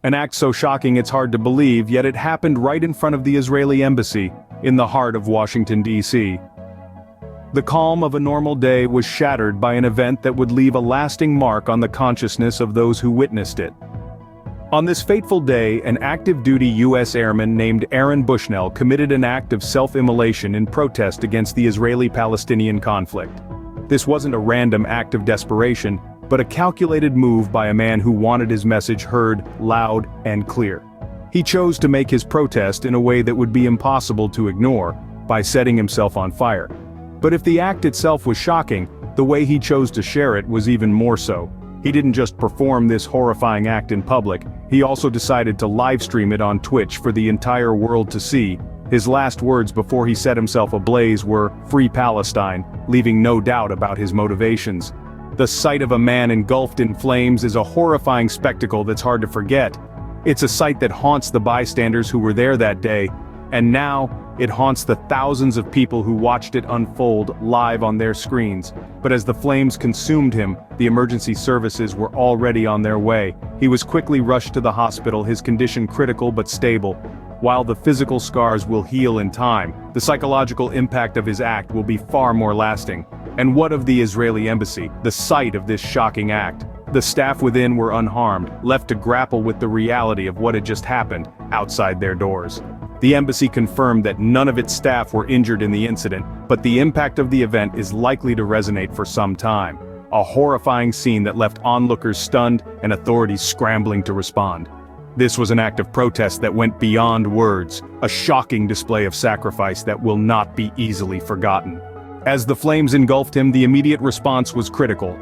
An act so shocking it's hard to believe, yet it happened right in front of the Israeli embassy, in the heart of Washington, D.C. The calm of a normal day was shattered by an event that would leave a lasting mark on the consciousness of those who witnessed it. On this fateful day, an active-duty U.S. airman named Aaron Bushnell committed an act of self-immolation in protest against the Israeli-Palestinian conflict. This wasn't a random act of desperation, but a calculated move by a man who wanted his message heard loud and clear. He chose to make his protest in a way that would be impossible to ignore, by setting himself on fire. But if the act itself was shocking, the way he chose to share it was even more so. He didn't just perform this horrifying act in public, he also decided to livestream it on Twitch for the entire world to see. His last words before he set himself ablaze were, "Free Palestine," leaving no doubt about his motivations. The sight of a man engulfed in flames is a horrifying spectacle that's hard to forget. It's a sight that haunts the bystanders who were there that day, and now, it haunts the thousands of people who watched it unfold live on their screens. But as the flames consumed him, the emergency services were already on their way. He was quickly rushed to the hospital, his condition critical but stable. While the physical scars will heal in time, the psychological impact of his act will be far more lasting. And what of the Israeli embassy, the site of this shocking act? The staff within were unharmed, left to grapple with the reality of what had just happened, outside their doors. The embassy confirmed that none of its staff were injured in the incident, but the impact of the event is likely to resonate for some time. A horrifying scene that left onlookers stunned and authorities scrambling to respond. This was an act of protest that went beyond words, a shocking display of sacrifice that will not be easily forgotten. As the flames engulfed him, the immediate response was critical.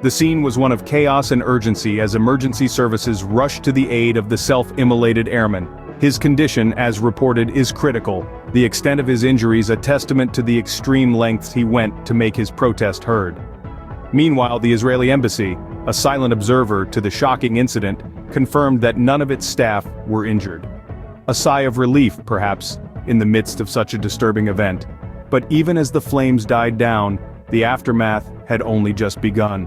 The scene was one of chaos and urgency as emergency services rushed to the aid of the self-immolated airman. His condition, as reported, is critical, the extent of his injuries a testament to the extreme lengths he went to make his protest heard. Meanwhile, the Israeli embassy, a silent observer to the shocking incident, confirmed that none of its staff were injured. A sigh of relief, perhaps, in the midst of such a disturbing event. But even as the flames died down, the aftermath had only just begun.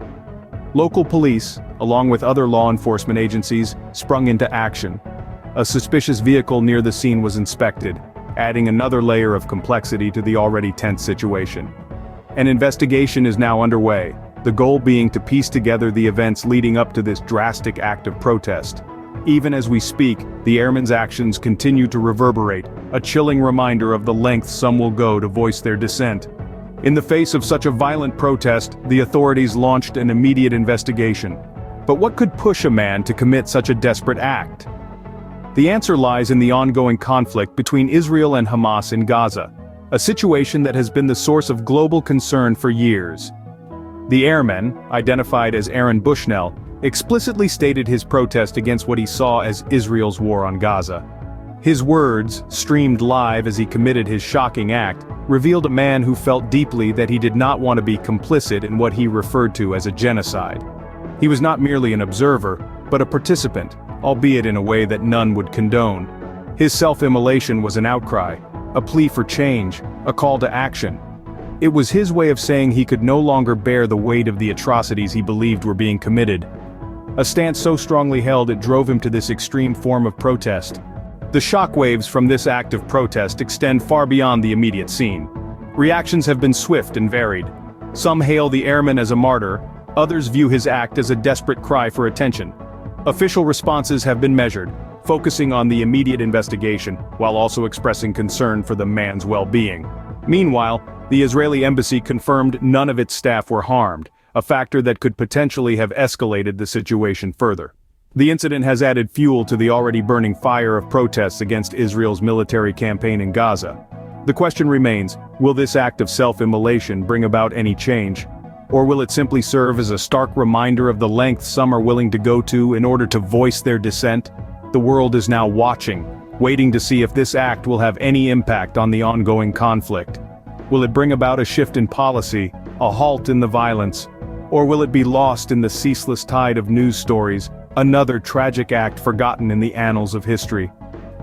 Local police, along with other law enforcement agencies, sprung into action. A suspicious vehicle near the scene was inspected, adding another layer of complexity to the already tense situation. An investigation is now underway, the goal being to piece together the events leading up to this drastic act of protest. Even as we speak, the airman's actions continue to reverberate, a chilling reminder of the lengths some will go to voice their dissent. In the face of such a violent protest, the authorities launched an immediate investigation. But what could push a man to commit such a desperate act? The answer lies in the ongoing conflict between Israel and Hamas in Gaza, a situation that has been the source of global concern for years. The airman, identified as Aaron Bushnell, explicitly stated his protest against what he saw as Israel's war on Gaza. His words, streamed live as he committed his shocking act, revealed a man who felt deeply that he did not want to be complicit in what he referred to as a genocide. He was not merely an observer, but a participant, albeit in a way that none would condone. His self-immolation was an outcry, a plea for change, a call to action. It was his way of saying he could no longer bear the weight of the atrocities he believed were being committed. A stance so strongly held it drove him to this extreme form of protest. The shockwaves from this act of protest extend far beyond the immediate scene. Reactions have been swift and varied. Some hail the airman as a martyr, others view his act as a desperate cry for attention. Official responses have been measured, focusing on the immediate investigation, while also expressing concern for the man's well-being. Meanwhile, the Israeli embassy confirmed none of its staff were harmed, a factor that could potentially have escalated the situation further. The incident has added fuel to the already burning fire of protests against Israel's military campaign in Gaza. The question remains, will this act of self-immolation bring about any change? Or will it simply serve as a stark reminder of the lengths some are willing to go to in order to voice their dissent? The world is now watching, waiting to see if this act will have any impact on the ongoing conflict. Will it bring about a shift in policy, a halt in the violence? Or will it be lost in the ceaseless tide of news stories, another tragic act forgotten in the annals of history?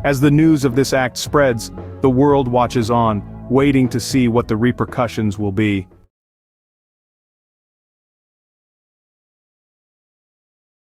As the news of this act spreads, the world watches on, waiting to see what the repercussions will be.